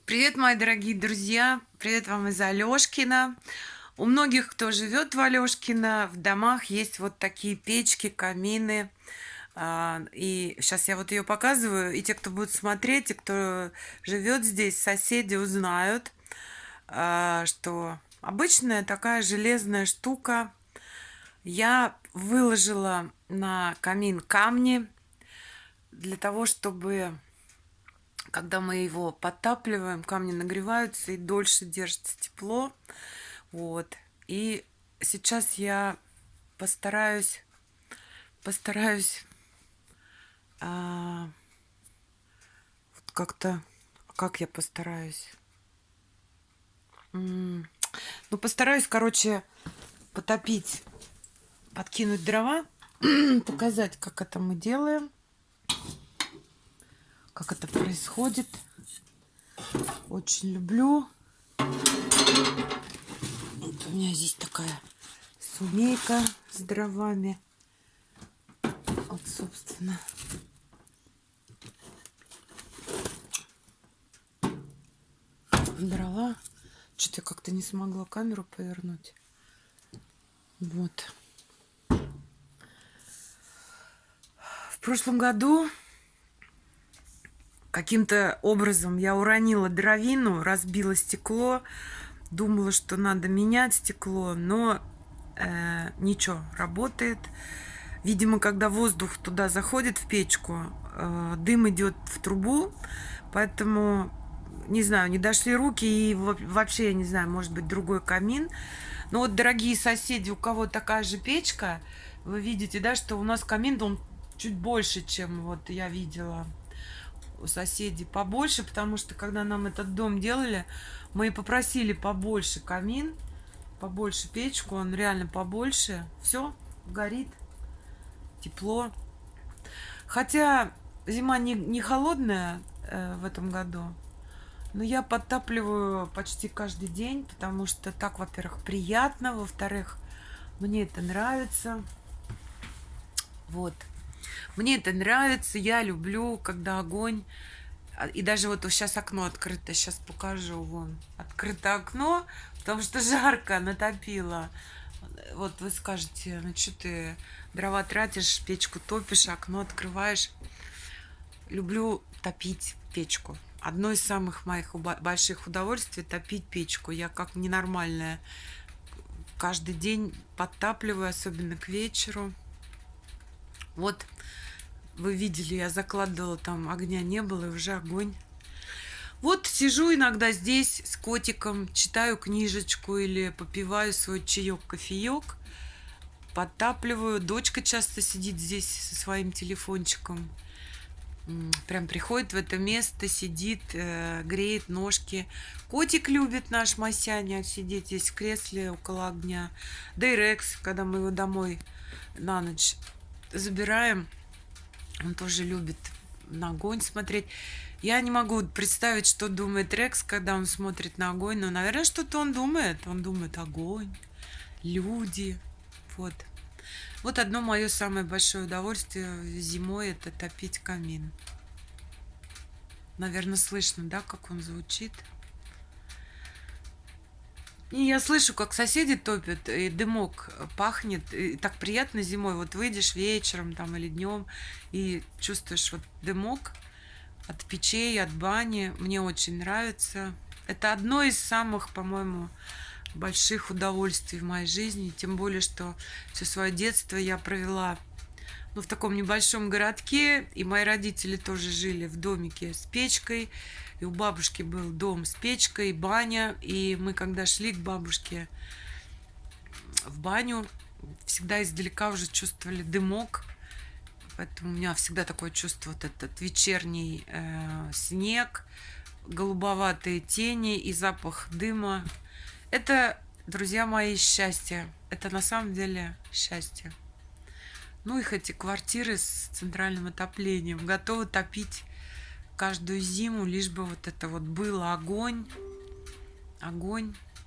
Привет, мои дорогие друзья! Привет вам из Алёшкина. У многих, кто живет в Алёшкино, в домах есть вот такие печки, камины. И сейчас я вот ее показываю, и те, кто будет смотреть, и кто живет здесь, соседи узнают, что обычная такая железная штука. Я выложила на камин камни для того, чтобы когда мы его подтапливаем, камни нагреваются и дольше держится тепло. Вот. И сейчас я постараюсь вот как-то, как я постараюсь? Ну, постараюсь, короче, потопить, подкинуть дрова, показать, как это мы делаем, как это происходит. Очень люблю. Вот у меня здесь такая сумейка с дровами. Вот, собственно. Дрова. Что-то я как-то не смогла камеру повернуть. Вот. В прошлом году каким-то образом я уронила дровину, разбила стекло. Думала, что надо менять стекло, но ничего, работает. Видимо, когда воздух туда заходит в печку, дым идет в трубу, поэтому, не знаю, не дошли руки, и вообще, я не знаю, может быть, другой камин. Но вот, дорогие соседи, у кого такая же печка, вы видите, да, что у нас камин, он чуть больше, чем вот я видела у соседей побольше, потому что когда нам этот дом делали, мы и попросили побольше камин, побольше печку, он реально побольше. Все горит, тепло. Хотя зима не холодная в этом году, но я подтапливаю почти каждый день, потому что так, во-первых, приятно, во-вторых, мне это нравится. Вот. Мне это нравится, я люблю, когда огонь. И даже вот сейчас окно открыто, сейчас покажу, вон, открыто окно, потому что жарко, натопило. Вот вы скажете, ну что ты дрова тратишь, печку топишь, окно открываешь. Люблю топить печку. Одно из самых моих больших удовольствий — топить печку. Я как ненормальная каждый день подтапливаю, особенно к вечеру. Вот. Вы видели, я закладывала, там огня не было, и уже огонь. Вот сижу иногда здесь с котиком, читаю книжечку или попиваю свой чаек, кофеек, подтапливаю. Дочка часто сидит здесь со своим телефончиком. Прям приходит в это место, сидит, греет ножки. Котик любит наш Масяня сидеть здесь в кресле около огня. Да и Рекс, когда мы его домой на ночь забираем, он тоже любит на огонь смотреть. Я не могу представить, что думает Рекс, когда он смотрит на огонь. Но, наверное, что-то он думает. Он думает: огонь, люди. Вот. Вот одно мое самое большое удовольствие зимой — это топить камин. Наверное, слышно, да, как он звучит? И я слышу, как соседи топят, и дымок пахнет. И так приятно зимой. Вот выйдешь вечером там или днем и чувствуешь вот дымок от печей, от бани. Мне очень нравится. Это одно из самых, по-моему, больших удовольствий в моей жизни. Тем более, что все свое детство я провела, ну, в таком небольшом городке. И мои родители тоже жили в домике с печкой. И у бабушки был дом с печкой, баня. И мы, когда шли к бабушке в баню, всегда издалека уже чувствовали дымок. Поэтому у меня всегда такое чувство, вот этот вечерний снег, голубоватые тени и запах дыма. Это, друзья мои, счастье. Это на самом деле счастье. Ну, их эти квартиры с центральным отоплением готовы топить каждую зиму, лишь бы вот это вот было огонь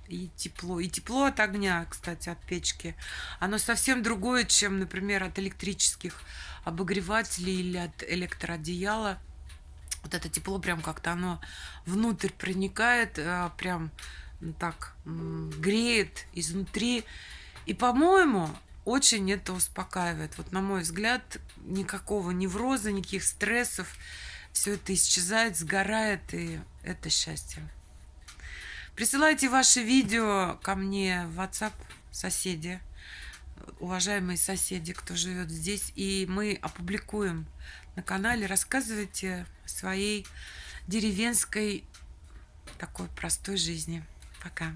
и тепло. И тепло от огня, кстати, от печки, оно совсем другое, чем, например, от электрических обогревателей или от электроодеяла. Вот это тепло прям как-то оно внутрь проникает, прям так греет изнутри. И, по-моему, очень это успокаивает. Вот, на мой взгляд, никакого невроза, никаких стрессов. Все это исчезает, сгорает, и это счастье. Присылайте ваши видео ко мне в WhatsApp, соседи, уважаемые соседи, кто живет здесь, и мы опубликуем на канале. Рассказывайте о своей деревенской такой простой жизни. Пока.